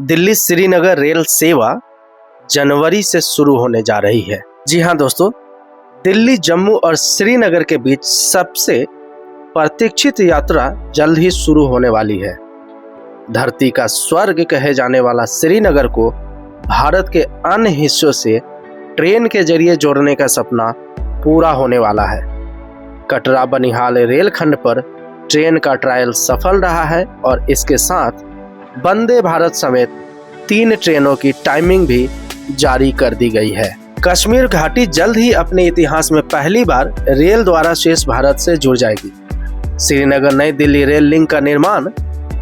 Delhi Srinagar rail सेवा जनवरी से शुरू होने जा रही है। जी हाँ दोस्तों, दिल्ली जम्मू और श्रीनगर के बीच सबसे प्रतीक्षित यात्रा जल्द ही शुरू होने वाली है। धरती का स्वर्ग कहे जाने वाला श्रीनगर को भारत के अन्य हिस्सों से ट्रेन के जरिए जोड़ने का सपना पूरा होने वाला है। कटरा बनिहाल रेलखंड पर ट्रेन का ट्रायल सफल रहा है और इसके साथ वंदे भारत समेत 3 ट्रेनों की टाइमिंग भी जारी कर दी गई है। कश्मीर घाटी जल्द ही अपने इतिहास में पहली बार रेल द्वारा शेष भारत से जुड़ जाएगी। श्रीनगर नई दिल्ली रेल लिंक का निर्माण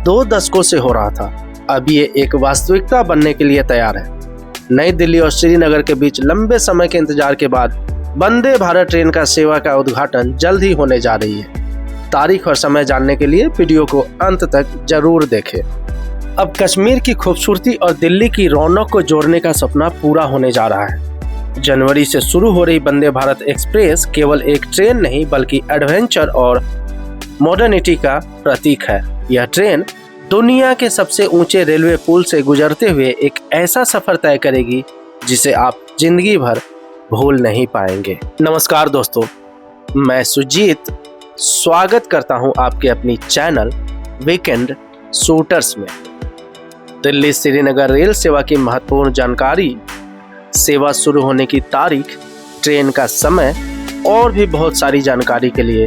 2 दशकों से हो रहा था। अब ये एक वास्तविकता बनने के लिए तैयार है। नई दिल्ली और श्रीनगर के बीच लंबे समय के इंतजार के बाद वंदे भारत ट्रेन का सेवा का उद्घाटन जल्द ही होने जा रही है। तारीख और समय जानने के लिए वीडियो को अंत तक जरूर देखें। अब कश्मीर की खूबसूरती और दिल्ली की रौनक को जोड़ने का सपना पूरा होने जा रहा है। जनवरी से शुरू हो रही वंदे भारत एक्सप्रेस केवल एक ट्रेन नहीं बल्कि एडवेंचर और मॉडर्निटी का प्रतीक है। यह ट्रेन दुनिया के सबसे ऊंचे रेलवे पुल से गुजरते हुए एक ऐसा सफर तय करेगी जिसे आप जिंदगी भर भूल नहीं पाएंगे। नमस्कार दोस्तों, मैं सुजीत स्वागत करता हूं आपके अपनी चैनल वीकेंड शूटर्स में। दिल्ली श्रीनगर रेल सेवा की महत्वपूर्ण जानकारी, सेवा शुरू होने की तारीख, ट्रेन का समय और भी बहुत सारी जानकारी के लिए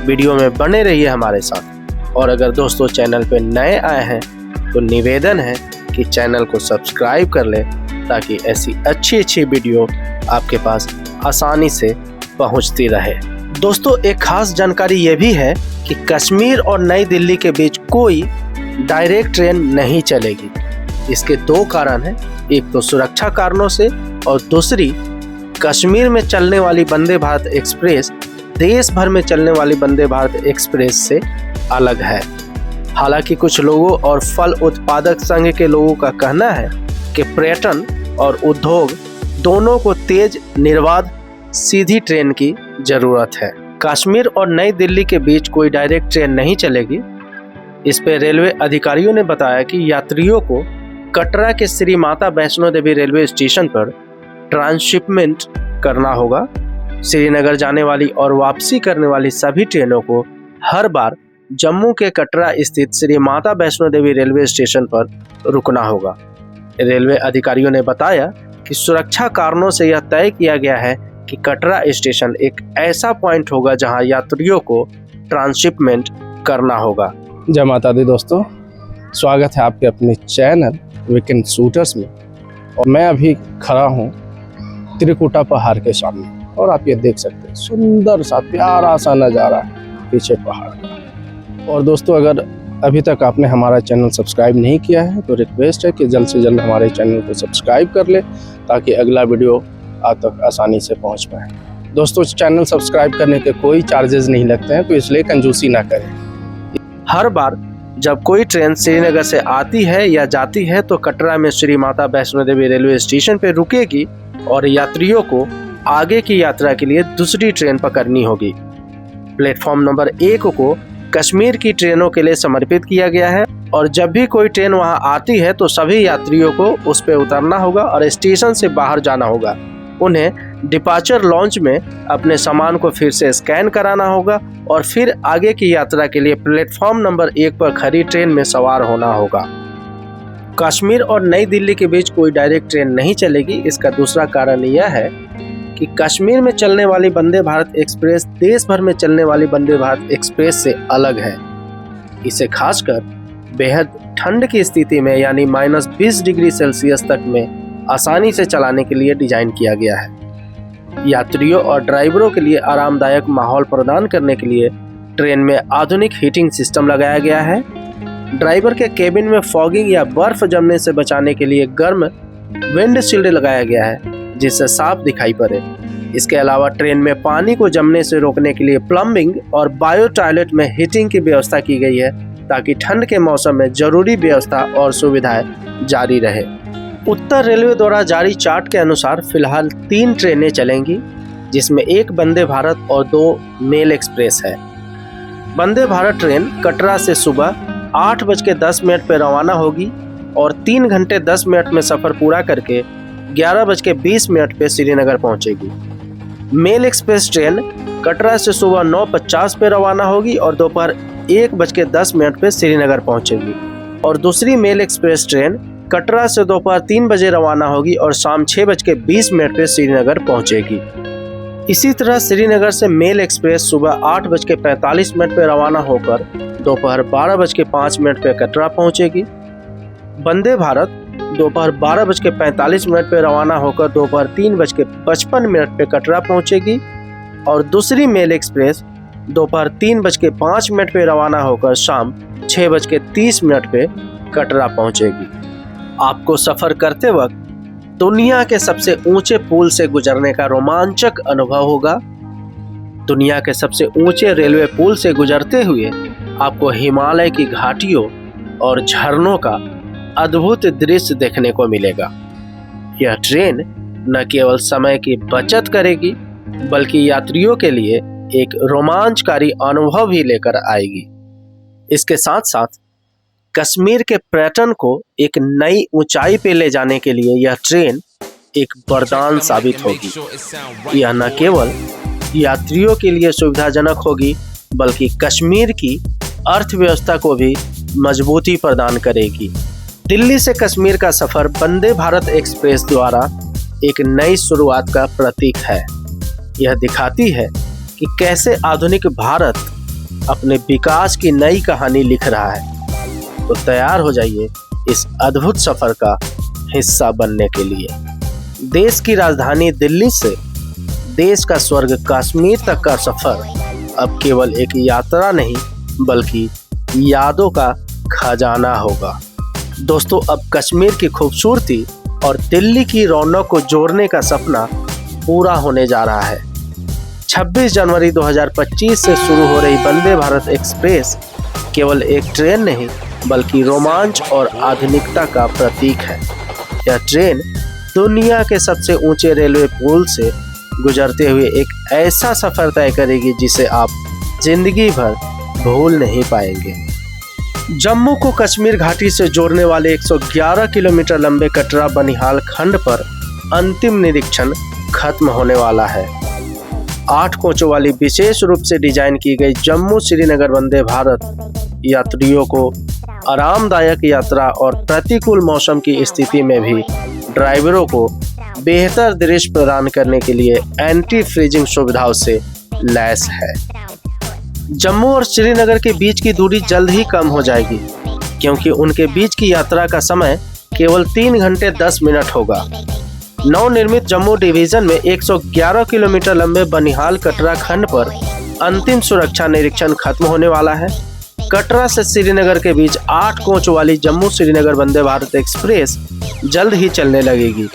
वीडियो में बने रहिए हमारे साथ। और अगर दोस्तों चैनल पे नए आए हैं तो निवेदन है कि चैनल को सब्सक्राइब कर लें ताकि ऐसी अच्छी वीडियो आपके पास आसानी से पहुंचती रहे। दोस्तों एक खास जानकारी ये भी है कि कश्मीर और नई दिल्ली के बीच कोई डायरेक्ट ट्रेन नहीं चलेगी। इसके 2 कारण हैं, एक तो सुरक्षा कारणों से और दूसरी कश्मीर में चलने वाली वंदे भारत एक्सप्रेस देश भर में चलने वाली वंदे भारत एक्सप्रेस से अलग है। हालांकि कुछ लोगों और फल उत्पादक संघ के लोगों का कहना है कि पर्यटन और उद्योग दोनों को तेज निर्बाध सीधी ट्रेन की जरूरत है। कश्मीर और नई दिल्ली के बीच कोई डायरेक्ट ट्रेन नहीं चलेगी। इस पे रेलवे अधिकारियों ने बताया कि यात्रियों को कटरा के श्री माता वैष्णो देवी रेलवे स्टेशन पर ट्रांसशिपमेंट करना होगा। श्रीनगर जाने वाली और वापसी करने वाली सभी ट्रेनों को हर बार जम्मू के कटरा स्थित श्री माता वैष्णो देवी रेलवे स्टेशन पर रुकना होगा। रेलवे अधिकारियों ने बताया कि सुरक्षा कारणों से यह तय किया गया है कि कटरा स्टेशन एक ऐसा पॉइंट होगा जहां यात्रियों को ट्रांसशिपमेंट करना होगा। जय माता दी दोस्तों, स्वागत है आपके अपने चैनल वीकेंड शूटर्स में। और मैं अभी खड़ा हूँ त्रिकुटा पहाड़ के सामने और आप ये देख सकते हैं सुंदर सा प्यारा सा नज़ारा है पीछे पहाड़ का। और दोस्तों अगर अभी तक आपने हमारा चैनल सब्सक्राइब नहीं किया है तो रिक्वेस्ट है कि जल्द से जल्द हमारे चैनल को सब्सक्राइब कर ले ताकि अगला वीडियो आप तक आसानी से पहुंच पाए। दोस्तों चैनल सब्सक्राइब करने के कोई चार्जेस नहीं लगते हैं, तो इसलिए कंजूसी ना करें। हर बार जब कोई ट्रेन श्रीनगर से आती है या जाती है तो कटरा में श्री माता वैष्णो देवी रेलवे स्टेशन पर रुकेगी और यात्रियों को आगे की यात्रा के लिए दूसरी ट्रेन पकड़नी होगी। प्लेटफॉर्म नंबर 1 को कश्मीर की ट्रेनों के लिए समर्पित किया गया है और जब भी कोई ट्रेन वहां आती है तो सभी यात्रियों को उस पर उतरना होगा और स्टेशन से बाहर जाना होगा। उन्हें डिपार्चर लॉन्च में अपने सामान को फिर से स्कैन कराना होगा और फिर आगे की यात्रा के लिए प्लेटफॉर्म नंबर 1 पर खड़ी ट्रेन में सवार होना होगा। कश्मीर और नई दिल्ली के बीच कोई डायरेक्ट ट्रेन नहीं चलेगी। इसका दूसरा कारण यह है कि कश्मीर में चलने वाली वंदे भारत एक्सप्रेस देश भर में चलने वाली वंदे भारत एक्सप्रेस से अलग है। इसे खासकर बेहद ठंड की स्थिति में यानी -20 डिग्री सेल्सियस तक में आसानी से चलाने के लिए डिजाइन किया गया है। यात्रियों और ड्राइवरों के लिए आरामदायक माहौल प्रदान करने के लिए ट्रेन में आधुनिक हीटिंग सिस्टम लगाया गया है। ड्राइवर के केबिन में फॉगिंग या बर्फ जमने से बचाने के लिए गर्म विंडशील्ड लगाया गया है जिससे साफ दिखाई पड़े। इसके अलावा ट्रेन में पानी को जमने से रोकने के लिए प्लम्बिंग और बायो टॉयलेट में हीटिंग की व्यवस्था की गई है ताकि ठंड के मौसम में जरूरी व्यवस्था और सुविधाएं जारी रहे। उत्तर रेलवे द्वारा जारी चार्ट के अनुसार फिलहाल 3 ट्रेनें चलेंगी जिसमें 1 वंदे भारत और 2 मेल एक्सप्रेस है। वंदे भारत ट्रेन कटरा से सुबह 8:10 पर रवाना होगी और 3 घंटे 10 मिनट में सफ़र पूरा करके 11:20 पे श्रीनगर पहुंचेगी। मेल एक्सप्रेस ट्रेन कटरा से सुबह 9:50 पे रवाना होगी और दोपहर 1:10 पे श्रीनगर पहुंचेगी। और दूसरी मेल एक्सप्रेस ट्रेन कटरा से दोपहर 3 बजे रवाना होगी और शाम 6:20 पे श्रीनगर पहुंचेगी। इसी तरह श्रीनगर से मेल एक्सप्रेस सुबह 8:45 पे रवाना होकर दोपहर 12:05 पे कटरा पहुंचेगी। वंदे भारत दोपहर 12:45 पे रवाना होकर दोपहर 3:55 पे कटरा पहुंचेगी और दूसरी मेल एक्सप्रेस दोपहर 3:05 पे रवाना होकर शाम 6:30 पे कटरा पहुंचेगी। आपको सफ़र करते वक्त दुनिया के सबसे ऊंचे पुल से गुजरने का रोमांचक अनुभव होगा। दुनिया के सबसे ऊंचे रेलवे पुल से गुजरते हुए आपको हिमालय की घाटियों और झरनों का अद्भुत दृश्य देखने को मिलेगा। यह ट्रेन न केवल समय की बचत करेगी बल्कि यात्रियों के लिए एक रोमांचकारी अनुभव भी लेकर आएगी। इसके साथ साथ कश्मीर के पर्यटन को एक नई ऊंचाई पे ले जाने के लिए यह ट्रेन एक वरदान साबित होगी। यह न केवल यात्रियों के लिए सुविधाजनक होगी बल्कि कश्मीर की अर्थव्यवस्था को भी मजबूती प्रदान करेगी। दिल्ली से कश्मीर का सफर वंदे भारत एक्सप्रेस द्वारा एक नई शुरुआत का प्रतीक है। यह दिखाती है कि कैसे आधुनिक भारत अपने विकास की नई कहानी लिख रहा है। तो तैयार हो जाइए इस अद्भुत सफर का हिस्सा बनने के लिए। देश की राजधानी दिल्ली से देश का स्वर्ग कश्मीर तक का सफर अब केवल एक यात्रा नहीं बल्कि यादों का खजाना होगा। दोस्तों, अब कश्मीर की खूबसूरती और दिल्ली की रौनक को जोड़ने का सपना पूरा होने जा रहा है। 26 जनवरी 2025 से शुरू हो रही वंदे भारत एक्सप्रेस केवल एक ट्रेन नहीं बल्कि रोमांच और आधुनिकता का प्रतीक है। यह ट्रेन दुनिया के सबसे ऊंचे रेलवे पुल से गुजरते हुए एक ऐसा सफर तय करेगी जिसे आप जिंदगी भर भूल नहीं पाएंगे। जम्मू को कश्मीर घाटी से जोड़ने वाले 111 किलोमीटर लंबे कटरा बनिहाल खंड पर अंतिम निरीक्षण खत्म होने वाला है। 8 कोचों वाली विशेष रूप से डिजाइन की गई जम्मू श्रीनगर वंदे भारत यात्रियों को आरामदायक यात्रा और प्रतिकूल मौसम की स्थिति में भी ड्राइवरों को बेहतर दृश्य प्रदान करने के लिए एंटी फ्रीजिंग सुविधाओं से लैस है। जम्मू और श्रीनगर के बीच की दूरी जल्द ही कम हो जाएगी क्योंकि उनके बीच की यात्रा का समय केवल 3 घंटे 10 मिनट होगा। नवनिर्मित जम्मू डिवीजन में 111 किलोमीटर लंबे बनिहाल कटरा खंड पर अंतिम सुरक्षा निरीक्षण खत्म होने वाला है। कटरा से श्रीनगर के बीच 8 कोच वाली जम्मू श्रीनगर वंदे भारत एक्सप्रेस जल्द ही चलने लगेगी।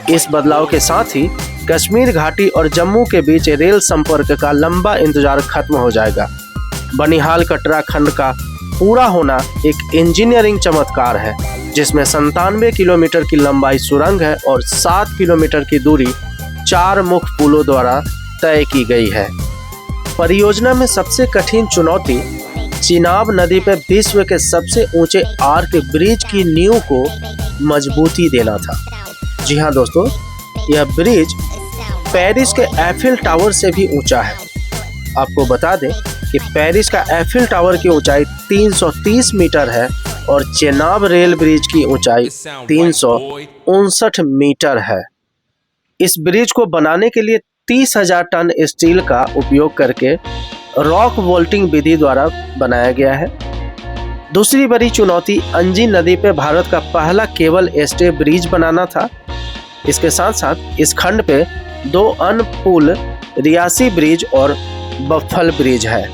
इस बदलाव के साथ ही कश्मीर घाटी और जम्मू के बीच रेल संपर्क का लंबा इंतजार खत्म हो जाएगा। बनिहाल कटरा खंड का पूरा होना एक इंजीनियरिंग चमत्कार है जिसमें 97 किलोमीटर की लंबाई सुरंग है और 7 किलोमीटर की दूरी 4 मुख्य पुलों द्वारा तय की गई है। परियोजना में सबसे कठिन चुनौती चिनाब नदी पर विश्व के सबसे ऊंचे आर्क ब्रिज की नींव को मजबूती देना था। जी हाँ दोस्तों, यह ब्रिज पेरिस के एफिल टावर से भी ऊंचा है। आपको बता दें कि पेरिस का एफिल टावर की ऊंचाई 330 मीटर है और चेनाब रेल ब्रिज की ऊंचाई 359 मीटर है। इस ब्रिज को बनाने के लिए 30,000 टन स्टील का उपयोग करके रॉक वोल्टिंग विधि द्वारा बनाया गया है। दूसरी बड़ी चुनौती अंजी नदी पे भारत का पहला केबल स्टे ब्रिज बनाना था। इसके साथ साथ इस खंड पे 2 अन्य पुल रियासी ब्रिज और बफल ब्रिज है।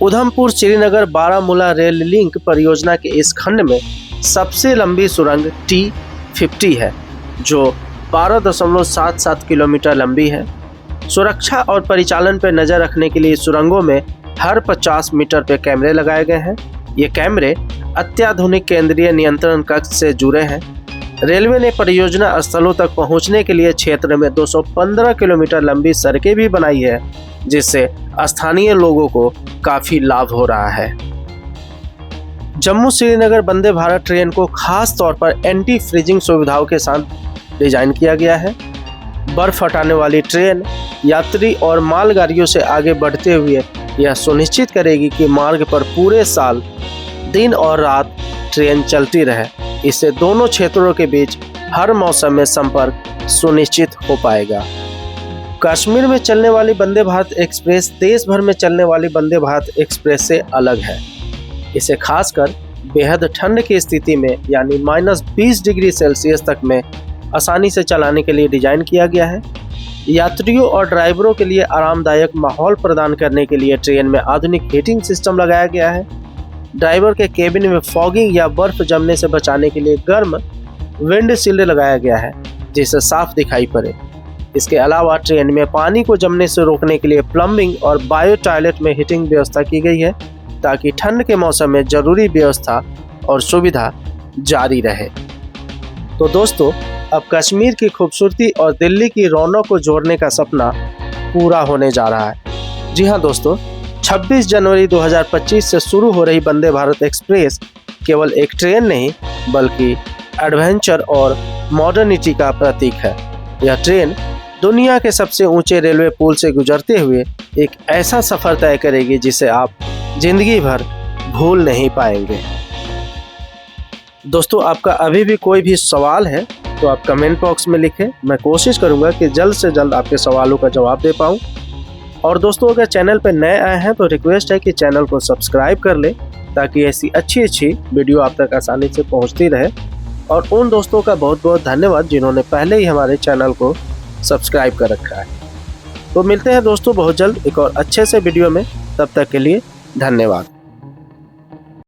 उधमपुर श्रीनगर बारामूला रेल लिंक परियोजना के इस खंड में सबसे लंबी सुरंग T50 है जो 12.77 किलोमीटर लंबी है। सुरक्षा और परिचालन पर नजर रखने के लिए सुरंगों में हर 50 मीटर पे कैमरे लगाए गए हैं। ये कैमरे अत्याधुनिक केंद्रीय नियंत्रण कक्ष से जुड़े हैं। रेलवे ने परियोजना स्थलों तक पहुंचने के लिए क्षेत्र में 215 किलोमीटर लंबी सड़कें भी बनाई है जिससे स्थानीय लोगों को काफी लाभ हो रहा है। जम्मू श्रीनगर वंदे भारत ट्रेन को खास तौर पर एंटी फ्रीजिंग सुविधाओं के साथ डिजाइन किया गया है। बर्फ हटाने वाली ट्रेन यात्री और मालगाड़ियों से आगे बढ़ते हुए यह सुनिश्चित करेगी कि मार्ग पर पूरे साल दिन और रात ट्रेन चलती रहे। इससे दोनों क्षेत्रों के बीच हर मौसम में संपर्क सुनिश्चित हो पाएगा। कश्मीर में चलने वाली वंदे भारत एक्सप्रेस देश भर में चलने वाली वंदे भारत एक्सप्रेस से अलग है। इसे खासकर बेहद ठंड की स्थिति में यानी -20 डिग्री सेल्सियस तक में आसानी से चलाने के लिए डिजाइन किया गया है। यात्रियों और ड्राइवरों के लिए आरामदायक माहौल प्रदान करने के लिए ट्रेन में आधुनिक हीटिंग सिस्टम लगाया गया है। ड्राइवर के केबिन में फॉगिंग या बर्फ जमने से बचाने के लिए गर्म विंडशील्ड लगाया गया है जिससे साफ दिखाई पड़े। इसके अलावा ट्रेन में पानी को जमने से रोकने के लिए प्लम्बिंग और बायो टॉयलेट में हीटिंग व्यवस्था की गई है ताकि ठंड के मौसम में जरूरी व्यवस्था और सुविधा जारी रहे। तो दोस्तों, अब कश्मीर की खूबसूरती और दिल्ली की रौनक को जोड़ने का सपना पूरा होने जा रहा है। जी हाँ दोस्तों, 26 जनवरी 2025 से शुरू हो रही वंदे भारत एक्सप्रेस केवल एक ट्रेन नहीं बल्कि एडवेंचर और मॉडर्निटी का प्रतीक है। यह ट्रेन दुनिया के सबसे ऊंचे रेलवे पुल से गुजरते हुए एक ऐसा सफर तय करेगी जिसे आप जिंदगी भर भूल नहीं पाएंगे। दोस्तों, आपका अभी भी कोई भी सवाल है तो आप कमेंट बॉक्स में लिखें। मैं कोशिश करूंगा कि जल्द से जल्द आपके सवालों का जवाब दे पाऊं। और दोस्तों, अगर चैनल पर नए आए हैं तो रिक्वेस्ट है कि चैनल को सब्सक्राइब कर लें ताकि ऐसी अच्छी वीडियो आप तक आसानी से पहुंचती रहे। और उन दोस्तों का बहुत बहुत धन्यवाद जिन्होंने पहले ही हमारे चैनल को सब्सक्राइब कर रखा है। तो मिलते हैं दोस्तों बहुत जल्द एक और अच्छे से वीडियो में। तब तक के लिए धन्यवाद।